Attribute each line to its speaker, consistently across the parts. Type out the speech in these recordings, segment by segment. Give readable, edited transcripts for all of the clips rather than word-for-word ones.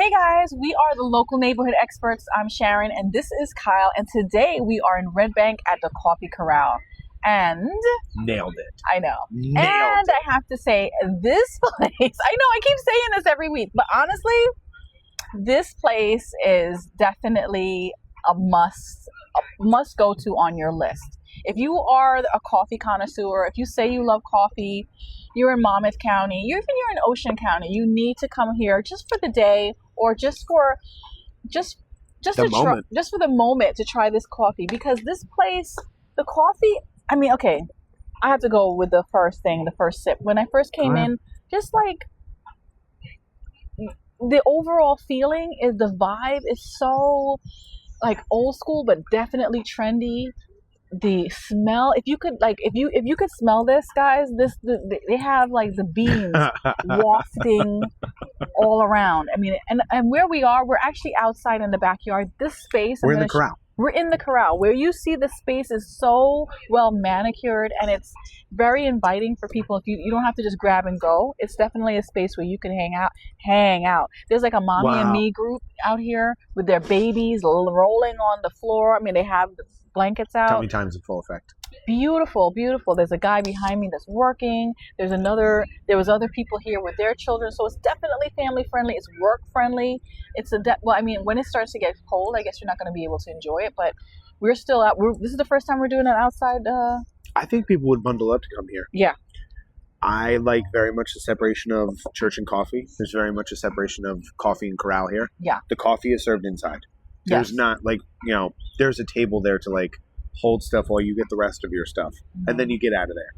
Speaker 1: Hey guys, we are the local neighborhood experts. I'm Sharon and this is Kyle, and today we are in Red Bank at the Coffee Corral. And
Speaker 2: nailed it.
Speaker 1: I know.
Speaker 2: Nailed
Speaker 1: and
Speaker 2: it.
Speaker 1: I have to say, this place, I know I keep saying this every week, but honestly, this place is definitely a must go to on your list. If you are a coffee connoisseur, if you say you love coffee, you're in Monmouth County, you're in Ocean County, you need to come here just for the day or just for the moment to try this coffee, because this place, the coffee, I mean, okay, I have to go with the first sip. When I first came in, just like the overall feeling is, the vibe is so like old school but definitely trendy. The smell, if you could smell this, guys, they have like the beans wafting all around. I mean, and where we are, we're actually outside in the backyard. This space,
Speaker 2: We're in the corral.
Speaker 1: We're in the corral, where you see the space is so well manicured and it's very inviting for people. If you don't have to just grab and go, it's definitely a space where you can hang out. There's like a mommy and me group out here with their babies rolling on the floor. I mean, they have the blankets out.
Speaker 2: Tummy time's in full effect.
Speaker 1: Beautiful. There's a guy behind me that's working. There was other people here with their children, so it's definitely family friendly. It's work friendly. When it starts to get cold, I guess you're not going to be able to enjoy it, but we're still out. This is the first time we're doing it outside.
Speaker 2: I think people would bundle up to come here.
Speaker 1: Yeah.
Speaker 2: I like very much the separation of church and coffee. There's very much a separation of coffee and corral here.
Speaker 1: Yeah.
Speaker 2: The coffee is served inside. There's not there's a table there to like hold stuff while you get the rest of your stuff, and then you get out of there.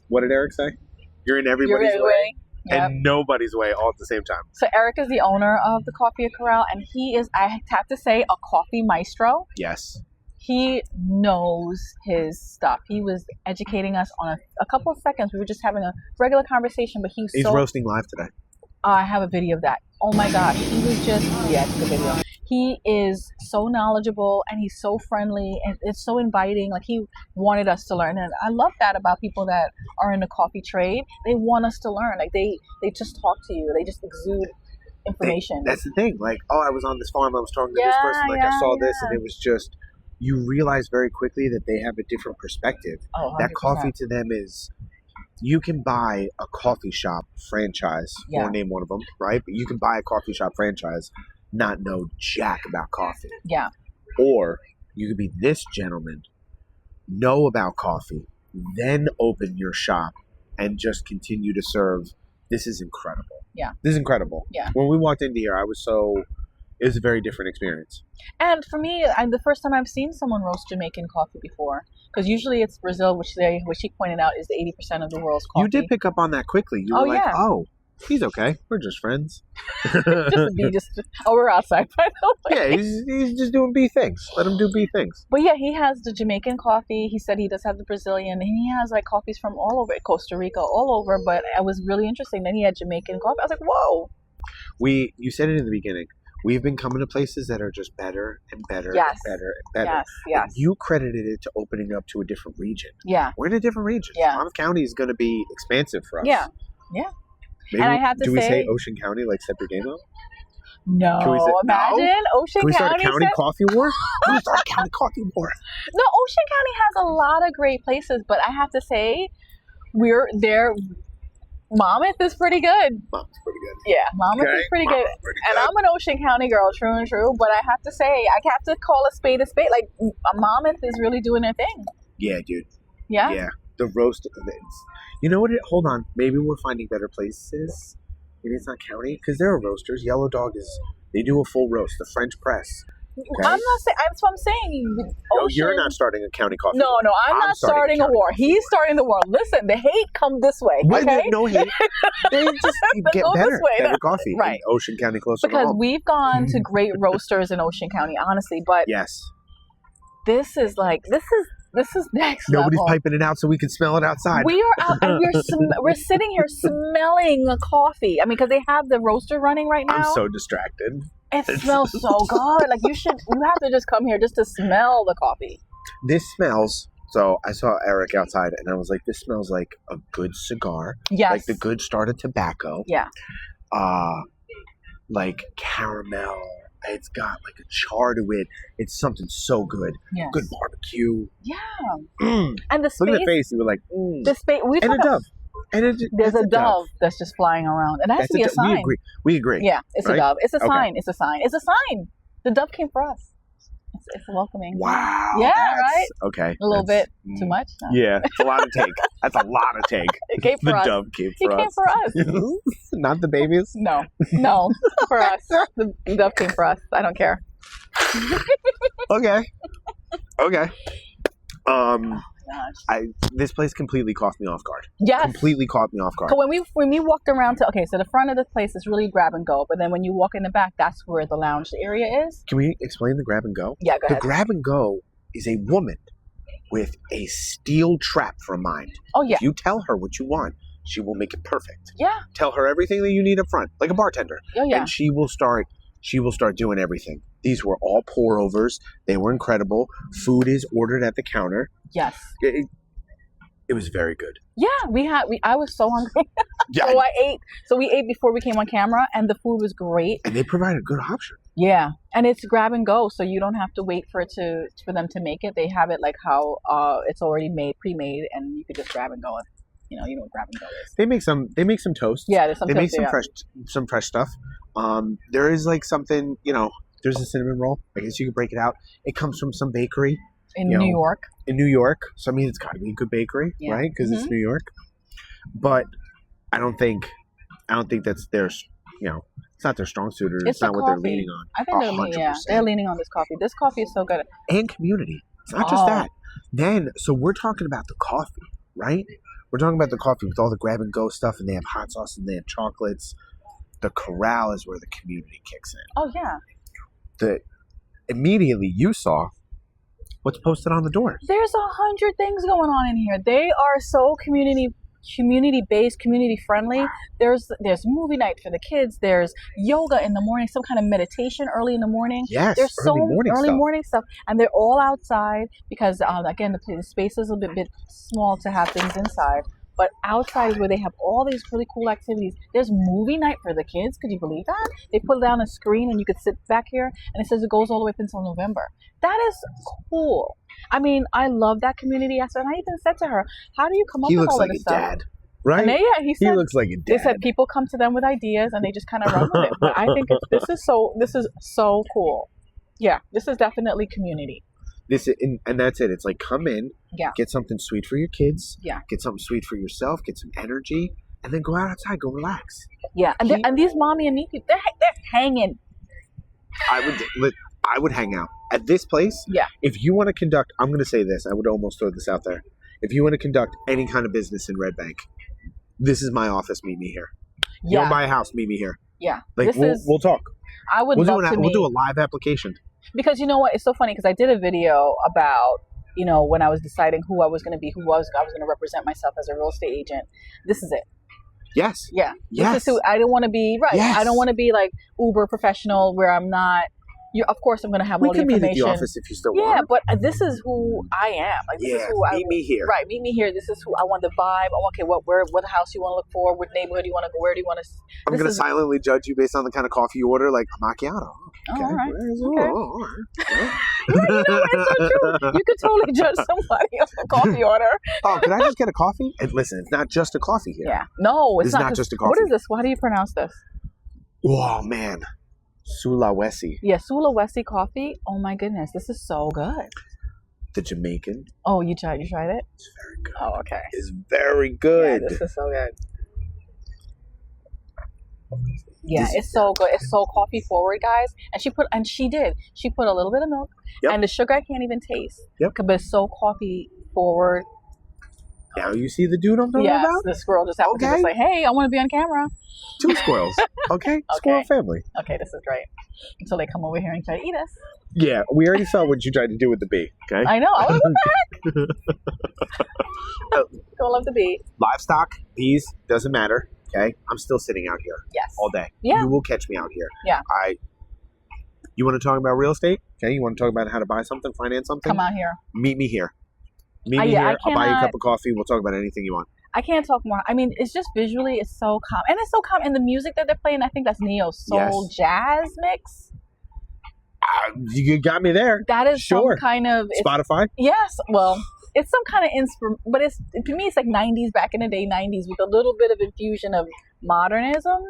Speaker 2: What did Eric say? You're in everybody's way. Yep. And nobody's way all at the same time.
Speaker 1: So Eric is the owner of the Coffee Corral, and he is, I have to say, a coffee maestro.
Speaker 2: Yes.
Speaker 1: He knows his stuff. He was educating us on a couple of seconds. We were just having a regular conversation, but he's
Speaker 2: roasting live today.
Speaker 1: I have a video of that. Oh my gosh. He was just, it's a video. He is so knowledgeable and he's so friendly and it's so inviting. Like, he wanted us to learn. And I love that about people that are in the coffee trade. They want us to learn. Like, they just talk to you. They just exude information.
Speaker 2: That's the thing. Like, I was on this farm. I was talking to this person. Like, I saw this, and it was just, you realize very quickly that they have a different perspective.
Speaker 1: Oh, 100%.
Speaker 2: That coffee to them is, you can buy a coffee shop franchise, or name one of them, right? But you can buy a coffee shop franchise, not know jack about coffee.
Speaker 1: Yeah.
Speaker 2: Or you could be this gentleman, know about coffee, then open your shop and just continue to serve. This is incredible.
Speaker 1: Yeah.
Speaker 2: This is incredible.
Speaker 1: Yeah.
Speaker 2: When we walked into here, it was a very different experience.
Speaker 1: And for me, the first time I've seen someone roast Jamaican coffee before, because usually it's Brazil, which she pointed out is 80% of the world's coffee.
Speaker 2: You did pick up on that quickly. You were like, he's okay. We're just friends.
Speaker 1: We're outside, by the way.
Speaker 2: Yeah, he's just doing B things. Let him do B things.
Speaker 1: But yeah, he has the Jamaican coffee. He said he does have the Brazilian, and he has like coffees from all over, Costa Rica, all over. But it was really interesting. Then he had Jamaican coffee. I was like, whoa.
Speaker 2: You said it in the beginning. We've been coming to places that are just better and better and better and better.
Speaker 1: Yes.
Speaker 2: And you credited it to opening up to a different region.
Speaker 1: Yeah.
Speaker 2: We're in a different region.
Speaker 1: Yeah.
Speaker 2: Monmouth County is going to be expansive for us.
Speaker 1: Yeah.
Speaker 2: Maybe,
Speaker 1: and I have to
Speaker 2: do we say Ocean County, like step your game up?
Speaker 1: No. Imagine Ocean County.
Speaker 2: Can we start a county coffee war? Can we start a county coffee war?
Speaker 1: No, Ocean County has a lot of great places, but I have to say, we're there. Monmouth is pretty good.
Speaker 2: Monmouth's pretty good.
Speaker 1: Yeah, Monmouth is pretty good. And I'm an Ocean County girl, true and true. But I have to say, I have to call a spade a spade. Like, Monmouth is really doing their thing.
Speaker 2: Yeah, dude.
Speaker 1: Yeah?
Speaker 2: Yeah. The roast. You know what? Hold on. Maybe we're finding better places. Maybe it's not county. Because there are roasters. Yellow Dog they do a full roast. The French press. Okay?
Speaker 1: I'm not saying, that's what I'm saying.
Speaker 2: You're not starting a county coffee
Speaker 1: war. No, I'm not starting a war. He's starting the war. Listen, the hate come this way, okay?
Speaker 2: No hate. They just get better. Better coffee.
Speaker 1: Right.
Speaker 2: In Ocean County closer
Speaker 1: because
Speaker 2: to home.
Speaker 1: We've gone to great roasters in Ocean County, honestly, but
Speaker 2: yes.
Speaker 1: This is next
Speaker 2: Nobody's
Speaker 1: level.
Speaker 2: piping it out so we can smell it outside.
Speaker 1: We are out, and we're sitting here smelling the coffee. I mean, because they have the roaster running right now.
Speaker 2: I'm so distracted.
Speaker 1: It smells so good. Like, you have to just come here just to smell the coffee.
Speaker 2: This smells. So I saw Eric outside, and I was like, "This smells like a good cigar.
Speaker 1: Yes,
Speaker 2: like the good start of tobacco.
Speaker 1: Yeah.
Speaker 2: like caramel. It's got like a char to it. It's something so good.
Speaker 1: Yes.
Speaker 2: Good barbecue.
Speaker 1: Yeah.
Speaker 2: And the space. Look at the face. You were like,
Speaker 1: the space.
Speaker 2: And a dove.
Speaker 1: There's a dove that's just flying around. And that has to be a sign.
Speaker 2: We agree.
Speaker 1: Yeah, it's a dove. It's a sign. It's a sign. It's a sign. The dove came for us. It's welcoming.
Speaker 2: Wow.
Speaker 1: Yeah, right?
Speaker 2: Okay.
Speaker 1: A little bit too much? No.
Speaker 2: Yeah, it's a lot of take. That's a lot of take.
Speaker 1: It came for us.
Speaker 2: The dove came for us.
Speaker 1: It came for us.
Speaker 2: Not the babies?
Speaker 1: No, for us. The dove came for us. I don't care.
Speaker 2: Okay. This place completely caught me off guard.
Speaker 1: Yes.
Speaker 2: Completely caught me off guard.
Speaker 1: So when we walked around so the front of the place is really grab and go, but then when you walk in the back, that's where the lounge area is.
Speaker 2: Can we explain the grab and go?
Speaker 1: Yeah, go ahead.
Speaker 2: The grab and go is a woman with a steel trap for a mind.
Speaker 1: Oh, yeah.
Speaker 2: If you tell her what you want, she will make it perfect.
Speaker 1: Yeah.
Speaker 2: Tell her everything that you need up front, like a bartender.
Speaker 1: Oh, yeah.
Speaker 2: And she will start doing everything. These were all pour overs. They were incredible. Food is ordered at the counter.
Speaker 1: Yes.
Speaker 2: It was very good.
Speaker 1: Yeah, I was so hungry.
Speaker 2: Yeah.
Speaker 1: So we ate before we came on camera, and the food was great.
Speaker 2: And they provided a good option.
Speaker 1: Yeah, and it's grab and go, so you don't have to wait for them to make it. They have it like how it's already pre-made, and you could just grab and go. You know what grab and go is. They
Speaker 2: make some toast.
Speaker 1: Yeah, there's some.
Speaker 2: They make some fresh stuff. There is like something, there's a cinnamon roll. I guess you could break it out. It comes from some bakery
Speaker 1: in New York.
Speaker 2: In New York, so I mean, it's got to be a good bakery, right? Because it's New York. But I don't think that's their, it's not their strong suit, or it's not what they're leaning on.
Speaker 1: I think they're leaning on this coffee. This coffee is so good.
Speaker 2: And community. It's not just that. Then, so we're talking about the coffee, right? We're talking about the coffee with all the grab and go stuff, and they have hot sauce and they have chocolates. The Corral is where the community kicks in.
Speaker 1: Oh yeah.
Speaker 2: Immediately you saw what's posted on the door.
Speaker 1: There's 100 things going on in here. They are so community based, community friendly. There's movie night for the kids. There's yoga in the morning, some kind of meditation early in the morning.
Speaker 2: Yes,
Speaker 1: there's
Speaker 2: early
Speaker 1: morning stuff, and they're all outside because again the space is a bit small to have things inside. But outside is where they have all these really cool activities. There's movie night for the kids. Could you believe that? They put down a screen and you could sit back here, and it says it goes all the way up until November. That is cool. I mean, I love that community aspect. And I even said to her, how do you come up with all of this stuff? He looks like a dad,
Speaker 2: right?
Speaker 1: And he
Speaker 2: looks like a dad.
Speaker 1: They said people come to them with ideas and they just kind of run with it. But I think this is so cool. Yeah, this is definitely community.
Speaker 2: And that's it. It's like, come in, get something sweet for your kids, get something sweet for yourself, get some energy, and then go outside, go relax.
Speaker 1: Yeah, and these mommy and me people, they're hanging.
Speaker 2: I would hang out at this place.
Speaker 1: Yeah.
Speaker 2: If you want to conduct, I'm going to say this. I would almost throw this out there. If you want to conduct any kind of business in Red Bank, this is my office. Meet me here. Yeah. You want to buy a house? Meet me here.
Speaker 1: Yeah.
Speaker 2: Like we'll talk.
Speaker 1: I would love to meet.
Speaker 2: We'll do a live application.
Speaker 1: Because you know what? It's so funny because I did a video about, when I was deciding who I was going to be, I was going to represent myself as a real estate agent. This is it.
Speaker 2: Yes.
Speaker 1: Yeah.
Speaker 2: Yes.
Speaker 1: This is who I don't want to be. Right. Yes. I don't want to be like uber professional where I'm not. Of course, I'm going to have all the information.
Speaker 2: We can meet at the office if you still want.
Speaker 1: Yeah, but this is who I am. Like, this is who
Speaker 2: meet me here.
Speaker 1: Right, meet me here. This is who I want the vibe. Okay, what house you want to look for? What neighborhood you want to go? Where do you want to?
Speaker 2: I'm going to silently judge you based on the kind of coffee you order, like a macchiato.
Speaker 1: Okay. All right.
Speaker 2: All right.
Speaker 1: It's so true. You could totally judge somebody on a coffee order.
Speaker 2: Oh, could I just get a coffee? And listen, it's not just a coffee here.
Speaker 1: Yeah. No, it's
Speaker 2: not just a coffee.
Speaker 1: What is this? How do you pronounce this?
Speaker 2: Oh, man. Sulawesi.
Speaker 1: Yeah, Sulawesi coffee. Oh my goodness, this is so good.
Speaker 2: The Jamaican.
Speaker 1: Oh, you tried it?
Speaker 2: It's very good.
Speaker 1: Oh, okay.
Speaker 2: It's very good.
Speaker 1: Yeah, this is so good. Yeah, it's so good. It's so coffee forward, guys. And she put a little bit of milk, and the sugar I can't even taste.
Speaker 2: Yep.
Speaker 1: But it's so coffee forward.
Speaker 2: Now you see the dude I'm talking about?
Speaker 1: Yes, the squirrel just happened to say, hey, I want to be on camera.
Speaker 2: 2 squirrels. Okay? Squirrel family.
Speaker 1: Okay, this is great. Until they come over here and try to eat us.
Speaker 2: Yeah, we already saw what you tried to do with the bee. Okay?
Speaker 1: I know. I want to go back. Don't love the bee.
Speaker 2: Livestock, bees, doesn't matter. Okay? I'm still sitting out here.
Speaker 1: Yes.
Speaker 2: All day.
Speaker 1: Yeah.
Speaker 2: You will catch me out here.
Speaker 1: Yeah.
Speaker 2: You want to talk about real estate? Okay? You want to talk about how to buy something, finance something?
Speaker 1: Come out here.
Speaker 2: Meet me here. Meet me here. I'll buy you a cup of coffee. We'll talk about anything you want.
Speaker 1: I can't talk more. I mean, it's just visually, it's so calm. And it's so calm. And the music that they're playing, I think that's neo soul jazz mix.
Speaker 2: You got me there.
Speaker 1: That is some kind of...
Speaker 2: Spotify?
Speaker 1: Yes. Well, it's some kind of but it's, to me, it's like 90s, back in the day, 90s, with a little bit of infusion of modernism.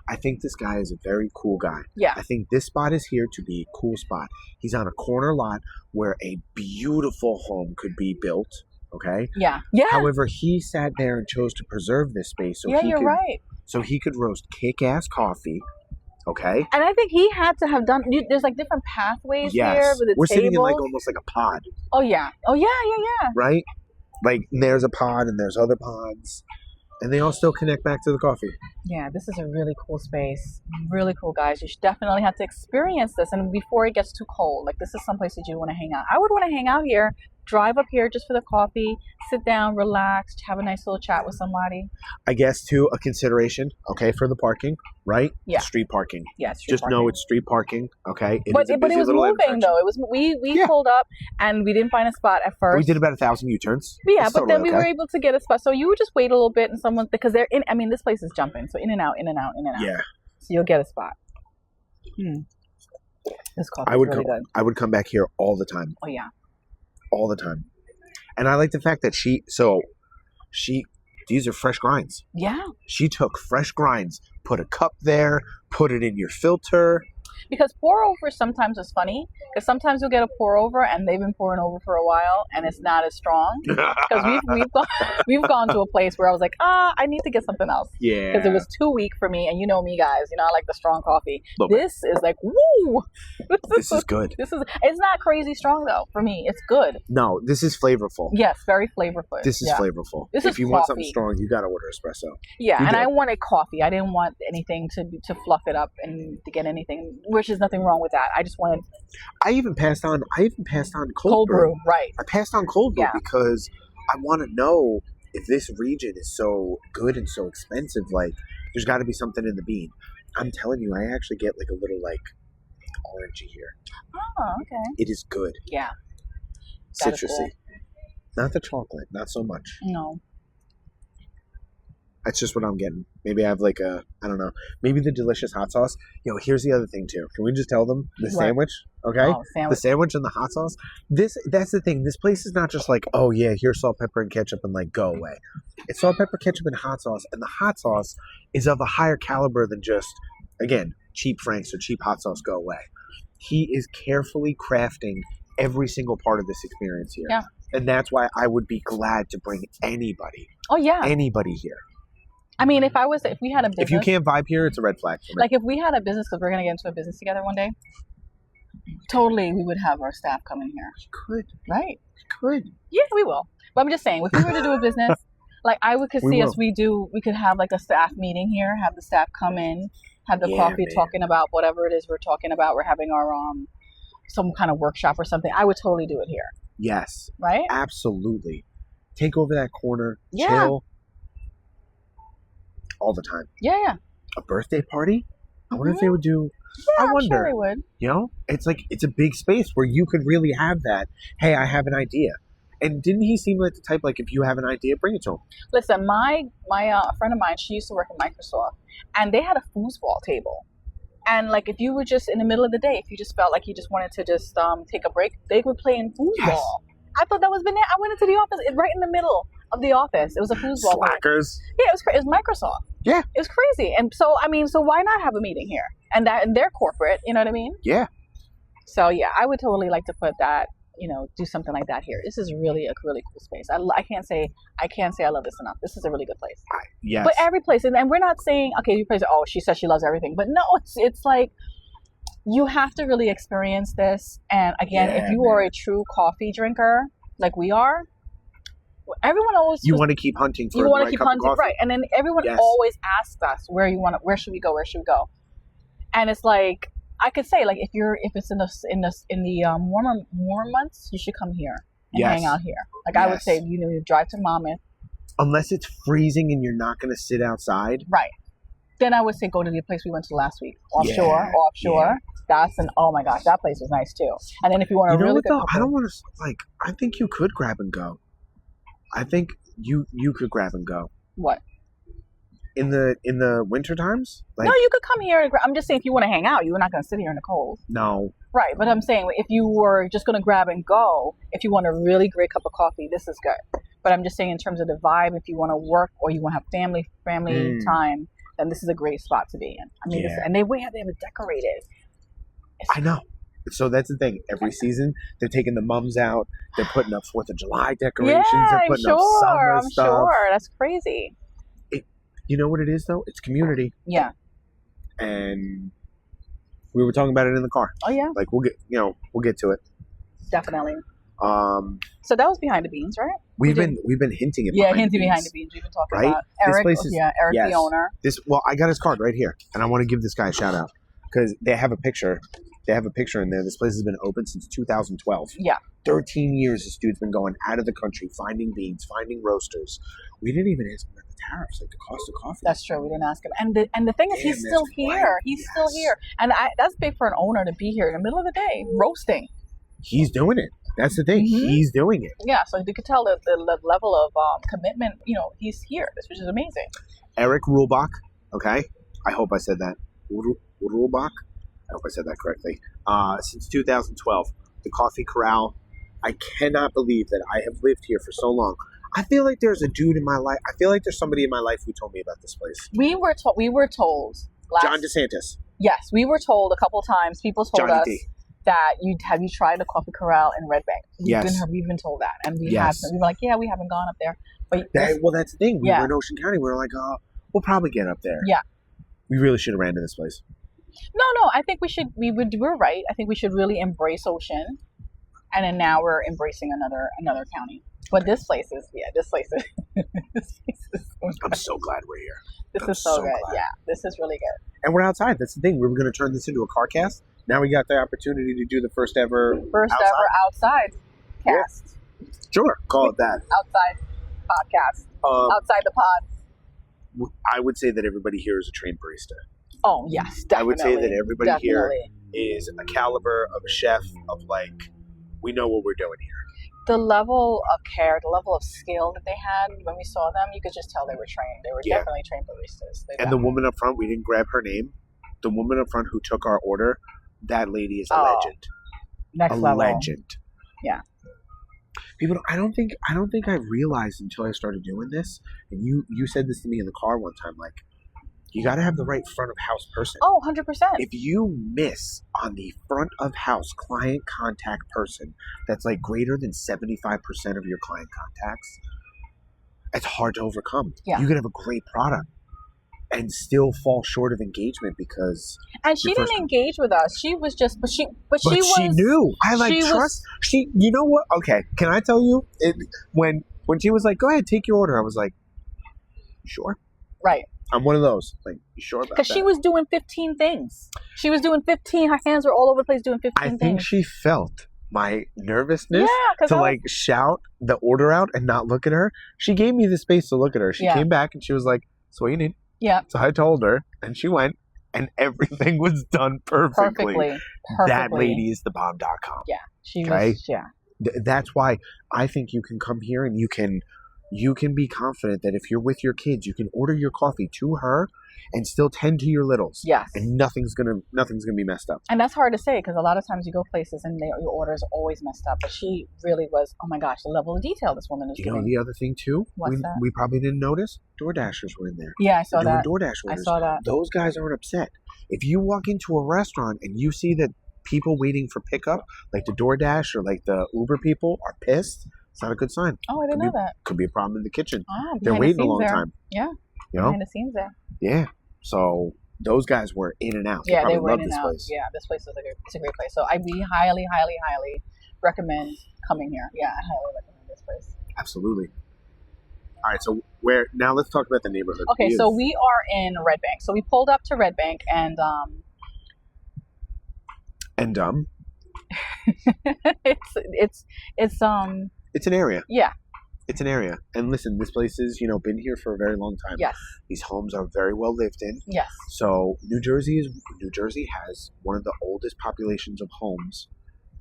Speaker 2: I think this guy is a very cool guy.
Speaker 1: Yeah.
Speaker 2: I think this spot is here to be a cool spot. He's on a corner lot where a beautiful home could be built. Okay.
Speaker 1: Yeah. Yeah.
Speaker 2: However, he sat there and chose to preserve this space. So
Speaker 1: you're right.
Speaker 2: So he could roast kick-ass coffee. Okay.
Speaker 1: And I think he had to have done. There's like different pathways here with the
Speaker 2: We're
Speaker 1: tables.
Speaker 2: sitting in like almost like a pod.
Speaker 1: Oh yeah. Oh yeah.
Speaker 2: Right. Like there's a pod and there's other pods. And they all still connect back to the coffee.
Speaker 1: Yeah, this is a really cool space. Really cool, guys. You should definitely have to experience this. And before it gets too cold, like this is someplace that you want to hang out. I would want to hang out here, drive up here just for the coffee, sit down, relax, have a nice little chat with somebody.
Speaker 2: I guess, too, a consideration, okay, for the parking, right?
Speaker 1: Yeah.
Speaker 2: Street parking.
Speaker 1: Yeah, street
Speaker 2: just
Speaker 1: parking.
Speaker 2: know it's street parking, okay?
Speaker 1: But it was moving, though. It was we pulled up, and we didn't find a spot at first.
Speaker 2: We did about 1,000 U-turns.
Speaker 1: Yeah, but then we were able to get a spot. So you would just wait a little bit, and someone, because they're in, I mean, this place is jumping. So in and out, in and out, in and out.
Speaker 2: Yeah.
Speaker 1: So you'll get a spot. This coffee is really good.
Speaker 2: I would come back here all the time.
Speaker 1: Oh, yeah.
Speaker 2: All the time. And I like the fact that these are fresh grinds.
Speaker 1: Yeah.
Speaker 2: She took fresh grinds, put a cup there, put it in your filter.
Speaker 1: Because pour over sometimes is funny. Because sometimes you'll get a pour over and they've been pouring over for a while and it's not as strong. Because we've gone to a place where I was like, I need to get something else.
Speaker 2: Yeah.
Speaker 1: Because it was too weak for me. And you know me, guys. You know, I like the strong coffee. This is like, woo!
Speaker 2: This is good.
Speaker 1: It's not crazy strong though for me. It's good.
Speaker 2: No, this is flavorful.
Speaker 1: Yes, very flavorful.
Speaker 2: This is flavorful.
Speaker 1: If you
Speaker 2: want something strong, you got to order espresso.
Speaker 1: Yeah, and I wanted coffee. I didn't want anything to fluff it up and to get anything, which is nothing wrong with that. I just wanted.
Speaker 2: I even passed on cold brew.
Speaker 1: Right.
Speaker 2: I passed on cold brew because I want to know if this region is so good and so expensive. Like, there's got to be something in the bean. I'm telling you, I actually get like a little like orangey here.
Speaker 1: Oh, okay.
Speaker 2: It is good.
Speaker 1: Yeah.
Speaker 2: Citrusy. Cool. Not the chocolate, not so much.
Speaker 1: No.
Speaker 2: That's just what I'm getting. Maybe I have like I don't know. Maybe the delicious hot sauce. Here's the other thing too. Can we just tell them the sandwich? Okay?
Speaker 1: Oh, sandwich.
Speaker 2: The sandwich and the hot sauce. That's the thing. This place is not just like, oh yeah, here's salt, pepper, and ketchup and like go away. It's salt, pepper, ketchup, and hot sauce. And the hot sauce is of a higher caliber than just, again, cheap Frank's or cheap hot sauce go away. He is carefully crafting every single part of this experience here.
Speaker 1: Yeah.
Speaker 2: And that's why I would be glad to bring anybody.
Speaker 1: Oh yeah.
Speaker 2: Anybody here.
Speaker 1: I mean, if we had a business.
Speaker 2: If you can't vibe here, it's a red flag for me.
Speaker 1: Like if we had a business, because we're going to get into a business together one day, totally we would have our staff come in here.
Speaker 2: Could.
Speaker 1: Right.
Speaker 2: Could.
Speaker 1: Yeah, we will. But I'm just saying, if we were to do a business, like I could see us, we could have like a staff meeting here, have the staff come in, have the coffee talking about whatever it is we're talking about. We're having our some kind of workshop or something. I would totally do it here.
Speaker 2: Yes.
Speaker 1: Right?
Speaker 2: Absolutely. Take over that corner.
Speaker 1: Yeah.
Speaker 2: Chill. All the time.
Speaker 1: Yeah.
Speaker 2: A birthday party? I wonder if they would do.
Speaker 1: Yeah,
Speaker 2: I wonder.
Speaker 1: I'm sure they would.
Speaker 2: It's like it's a big space where you could really have that. Hey, I have an idea. And didn't he seem like the type like if you have an idea, bring it to him?
Speaker 1: Listen, my friend of mine, she used to work at Microsoft, and they had a foosball table. And like if you were just in the middle of the day, if you just felt like you just wanted to just take a break, they would play in foosball. Yes. I thought that was banana. I went into the office right in the middle of the office. It was a foosball.
Speaker 2: Slackers.
Speaker 1: Yeah, it was Microsoft.
Speaker 2: Yeah.
Speaker 1: It was crazy. And so so why not have a meeting here? And they're corporate, you know what I mean?
Speaker 2: Yeah.
Speaker 1: So yeah, I would totally like to put that, do something like that here. This is really a really cool space. I can't say I love this enough. This is a really good place.
Speaker 2: Yes.
Speaker 1: But every place, and we're not saying, okay, you place, she says she loves everything. But no, it's like you have to really experience this. And again, if you are a true coffee drinker like we are, everyone always
Speaker 2: want to keep hunting for
Speaker 1: you want to keep hunting,
Speaker 2: coffee.
Speaker 1: right? And then everyone always asks us where should we go? Where should we go? And it's like I could say like if it's in the warmer months, you should come here and hang out here. Like I would say, you drive to Monmouth.
Speaker 2: Unless it's freezing and you're not going to sit outside,
Speaker 1: right? Then I would say go to the place we went to last week, offshore. Yeah. That's oh my gosh, that place was nice too. And then if you want to really good,
Speaker 2: I don't want to I think you could grab and go. I think you could grab and go.
Speaker 1: What?
Speaker 2: In the winter times? Like,
Speaker 1: no, you could come here. I'm just saying, if you want to hang out, you're not going to sit here in the cold.
Speaker 2: No.
Speaker 1: Right, but I'm saying if you were just going to grab and go, if you want a really great cup of coffee, this is good. But I'm just saying in terms of the vibe, if you want to work or you want to have family time, then this is a great spot to be in. I mean, and they have it decorated.
Speaker 2: I know. So that's the thing. Every season, they're taking the mums out. They're putting up 4th of July decorations. They're putting up summer stuff. I'm
Speaker 1: sure. That's crazy.
Speaker 2: You know what it is, though? It's community.
Speaker 1: Yeah.
Speaker 2: And we were talking about it in the car.
Speaker 1: Oh, yeah.
Speaker 2: Like, we'll get to it.
Speaker 1: Definitely. So that was Behind the Beans, right?
Speaker 2: We've been hinting at
Speaker 1: hinting behind the beans. We've been talking about Eric. Eric, the owner.
Speaker 2: I got his card right here, and I want to give this guy a shout out because they have a picture. They have a picture in there. This place has been open since 2012.
Speaker 1: Yeah.
Speaker 2: 13 years this dude's been going out of the country, finding beans, finding roasters. We didn't even ask him about the tariffs, like the cost of coffee.
Speaker 1: That's true. We didn't ask him. And the thing is, he's still here. He's still here. And that's big for an owner to be here in the middle of the day, roasting.
Speaker 2: He's doing it. That's the thing. Mm-hmm. He's doing it.
Speaker 1: Yeah, so you could tell the level of commitment, he's here, which is amazing.
Speaker 2: Eric Rulbach, okay? I hope I said that. Rulbach? I hope I said that correctly. Since 2012, the Coffee Corral. I cannot believe that I have lived here for so long. I feel like there's a dude in my life. I feel like there's somebody in my life who told me about this place.
Speaker 1: We were told.
Speaker 2: John DeSantis.
Speaker 1: Yes, we were told a couple times. People told us that have you tried the Coffee Corral in Red Bank? We've been told that, and we haven't. We were like, we haven't gone up there. But
Speaker 2: that's the thing. We were in Ocean County. We were like, we'll probably get up there.
Speaker 1: Yeah.
Speaker 2: We really should have ran to this place.
Speaker 1: No. I think we should. We're right. I think we should really embrace Ocean, and then now we're embracing another county. But this place is.
Speaker 2: I'm so glad we're here.
Speaker 1: This is so good. Glad. Yeah, this is really good.
Speaker 2: And we're outside. That's the thing. We were going to turn this into a car cast. Now we got the opportunity to do the first ever
Speaker 1: outside cast.
Speaker 2: Yeah. Sure, call it that.
Speaker 1: Outside podcast. Outside the pod.
Speaker 2: I would say that everybody here is a trained barista.
Speaker 1: Oh, yes, definitely.
Speaker 2: I would say that everybody here is a caliber of a chef of we know what we're doing here.
Speaker 1: The level of care, the level of skill that they had when we saw them, you could just tell they were trained. They were definitely trained baristas.
Speaker 2: And the woman up front, we didn't grab her name. The woman up front who took our order, that lady is a legend.
Speaker 1: Next level.
Speaker 2: Legend.
Speaker 1: Yeah.
Speaker 2: People, I don't think I realized until I started doing this, and you said this to me in the car one time, you got to have the right front of house person.
Speaker 1: Oh, 100%.
Speaker 2: If you miss on the front of house client contact person, that's greater than 75% of your client contacts, it's hard to overcome. Yeah. You could have a great product and still fall short of engagement because. And
Speaker 1: she didn't engage with us. She was just, but she
Speaker 2: knew. I trust. She, you know what? Okay, can I tell you? When she was like, "Go ahead, take your order," I was like, "Sure."
Speaker 1: Right.
Speaker 2: I'm one of those. You sure about that?
Speaker 1: Because she was doing 15 things. She was doing 15. Her hands were all over the place doing 15 things.
Speaker 2: I think she felt my nervousness to shout the order out and not look at her. She gave me the space to look at her. She came back and she was like, "So what you need?" Yeah. So I told her, and she went, and everything was done perfectly. That lady is thebomb.com.
Speaker 1: Yeah. She was. Yeah.
Speaker 2: That's why I think you can come here and you can be confident that if you're with your kids, you can order your coffee to her and still tend to your littles.
Speaker 1: Yes.
Speaker 2: And nothing's gonna be messed up.
Speaker 1: And that's hard to say because a lot of times you go places and your orders are always messed up. But she really was, oh my gosh, the level of detail this woman is doing.
Speaker 2: You know the other thing too?
Speaker 1: What's that?
Speaker 2: We probably didn't notice? DoorDashers were in there.
Speaker 1: Yeah, I saw that.
Speaker 2: DoorDash orders.
Speaker 1: I saw that.
Speaker 2: Those guys aren't upset. If you walk into a restaurant and you see that people waiting for pickup, like the DoorDash or the Uber people, are pissed, it's not a good sign.
Speaker 1: Oh, I didn't know that.
Speaker 2: Could be a problem in the kitchen.
Speaker 1: Oh,
Speaker 2: they're waiting a long time.
Speaker 1: Yeah. Behind the scenes there.
Speaker 2: Yeah. So those guys were in and out.
Speaker 1: Yeah, they were in and out. Yeah, this place is it's a great place. So we highly, highly, highly recommend coming here. Yeah, I highly recommend this place.
Speaker 2: Absolutely. All right, so now let's talk about the neighborhood.
Speaker 1: Okay, so we are in Red Bank. So we pulled up to Red Bank and
Speaker 2: it's an area.
Speaker 1: Yeah.
Speaker 2: It's an area. And listen, this place has, been here for a very long time.
Speaker 1: Yes.
Speaker 2: These homes are very well lived in.
Speaker 1: Yes.
Speaker 2: So New Jersey has one of the oldest populations of homes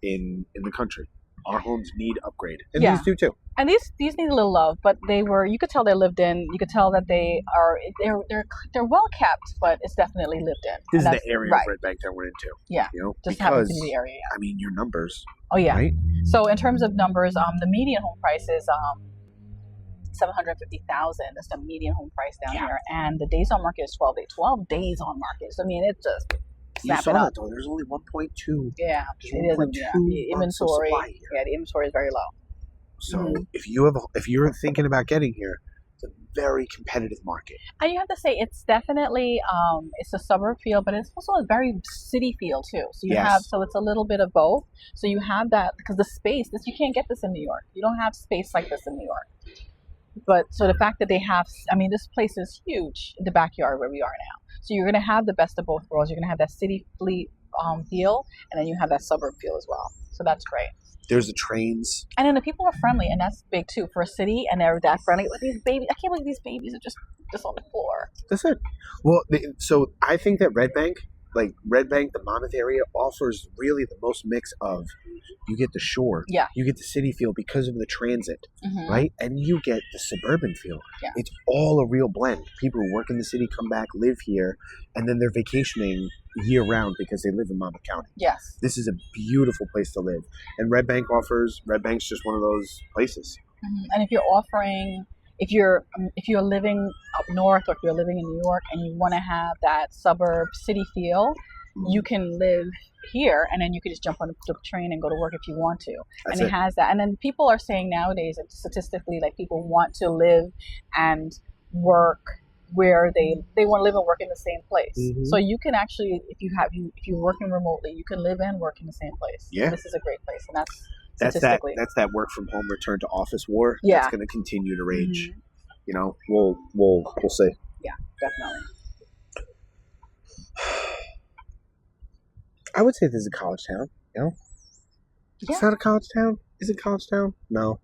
Speaker 2: in the country. our homes need upgrade, and
Speaker 1: Yeah.
Speaker 2: these do too.
Speaker 1: And these need a little love, but you could tell they're lived in. You could tell that they're well kept, but it's definitely lived in.
Speaker 2: This is the area of Red Bank that we're into.
Speaker 1: Yeah.
Speaker 2: You know,
Speaker 1: Just happens to be the area.
Speaker 2: I mean, your numbers.
Speaker 1: Oh yeah.
Speaker 2: Right?
Speaker 1: So in terms of numbers, the median home price is $750,000. That's the median home price down here, and the days on market is 12 days. 12 days on market. So I mean, it's just snap it up.
Speaker 2: Though. There's only 1.2.
Speaker 1: Yeah, it is. The inventory. Yeah, the inventory is very low.
Speaker 2: So if you're thinking about getting here, it's a very competitive market. And
Speaker 1: you have to say it's definitely it's a suburb feel, but it's also a very city feel too. So you have it's a little bit of both. So you have that because the space you can't get this in New York. You don't have space like this in New York. But so the fact that they have, I mean, this place is huge in the backyard where we are now. So you're going to have the best of both worlds. You're going to have that city feel, and then you have that suburb feel as well. So that's great.
Speaker 2: There's the trains.
Speaker 1: And then the people are friendly, and that's big too for a city, and they're that friendly. Like these babies, I can't believe these babies are just on the floor.
Speaker 2: That's it. Well, so I think that Red Bank, the Monmouth area, offers really the most mix of, you get the shore, you get the city feel because of the transit, right? And you get the suburban feel. Yeah. It's all a real blend. People who work in the city come back, live here, and then they're vacationing year round because they live in Monmouth County.
Speaker 1: Yes.
Speaker 2: This is a beautiful place to live. And Red Bank's just one of those places.
Speaker 1: And if you're living up north, or if you're living in New York and you want to have that suburb city feel, you can live here, and then you can just jump on the train and go to work if you want to. It has that. And then people are saying nowadays, statistically, like people want to live and work where they want to live and work in the same place. So you can actually, if you're working remotely, you can live and work in the same place. Yeah, this is a great place, and that's
Speaker 2: that work from home, return to office war.
Speaker 1: Yeah,
Speaker 2: that's going to continue to rage. You know, we'll see.
Speaker 1: Yeah, definitely.
Speaker 2: I would say this is a college town. You know, it's not a college town. Is it college town? No.